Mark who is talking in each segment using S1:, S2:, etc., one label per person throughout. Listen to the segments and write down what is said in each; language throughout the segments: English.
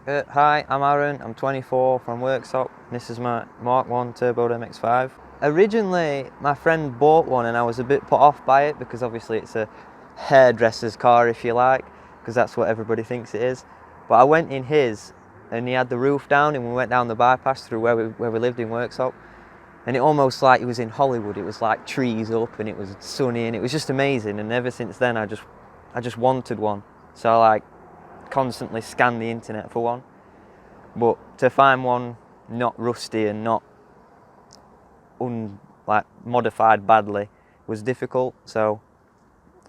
S1: Hi, I'm Aaron, I'm 24 from Worksop. This is my Mk1 turbo MX5. Originally, my friend bought one and I was a bit put off by it because obviously it's a hairdresser's car, if you like, because that's what everybody thinks it is. But I went in his and he had the roof down and we went down the bypass through where we lived in Worksop. And it almost like it was in Hollywood. It was like trees up and it was sunny and it was just amazing. And ever since then I just wanted one. So I like constantly scan the internet for one, but to find one not rusty and not modified badly was difficult. So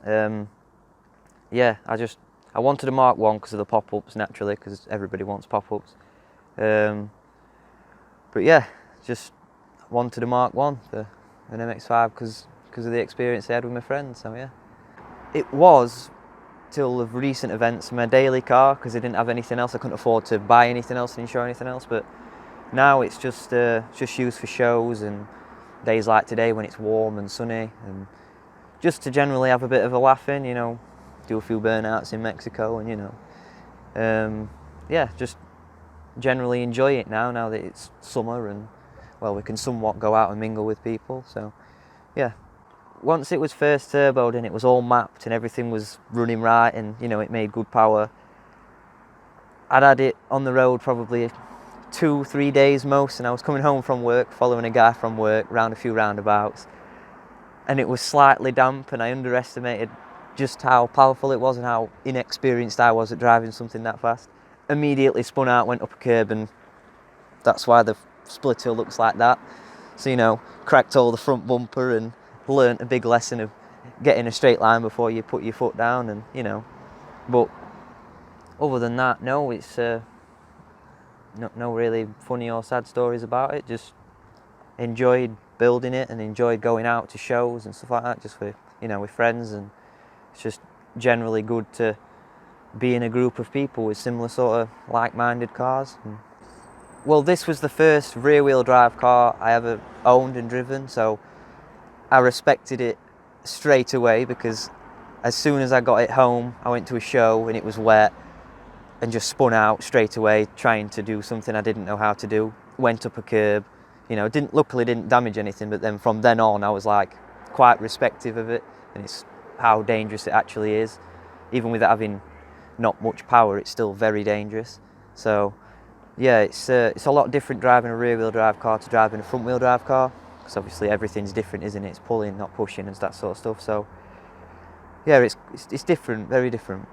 S1: yeah, I wanted a Mark 1 because of the pop-ups, naturally, because everybody wants pop-ups. But yeah, just wanted a Mark 1 for an MX5 because of the experience I had with my friends. So yeah, it was till of recent events my daily car because I didn't have anything else. I couldn't afford to buy anything else and insure anything else, but now it's just used for shows and days like today when it's warm and sunny, and just to generally have a bit of a laugh in, you know, do a few burnouts in Mexico, and you know, yeah, just generally enjoy it now that it's summer and, well, we can somewhat go out and mingle with people. So yeah, once it was first turboed and it was all mapped and everything was running right and, you know, it made good power, I'd had it on the road probably 2-3 days most, and I was coming home from work, following a guy from work round a few roundabouts, and it was slightly damp, and I underestimated just how powerful it was and how inexperienced I was at driving something that fast. Immediately spun out, went up a curb, and that's why the splitter looks like that. So, you know, cracked all the front bumper and learnt a big lesson of getting a straight line before you put your foot down, and you know. But other than that, no, it's no really funny or sad stories about it. Just enjoyed building it and enjoyed going out to shows and stuff like that, just with, you know, with friends, and it's just generally good to be in a group of people with similar sort of like-minded cars. Well, this was the first rear-wheel drive car I ever owned and driven, so I respected it straight away because as soon as I got it home, I went to a show and it was wet and just spun out straight away trying to do something I didn't know how to do. Went up a curb, you know, luckily didn't damage anything, but then from then on I was like quite respective of it, and it's how dangerous it actually is. Even with it having not much power, it's still very dangerous. So yeah, it's a lot different driving a rear-wheel drive car to driving a front-wheel drive car, because obviously everything's different, isn't it? It's pulling, not pushing, and that sort of stuff. So yeah, it's different, very different.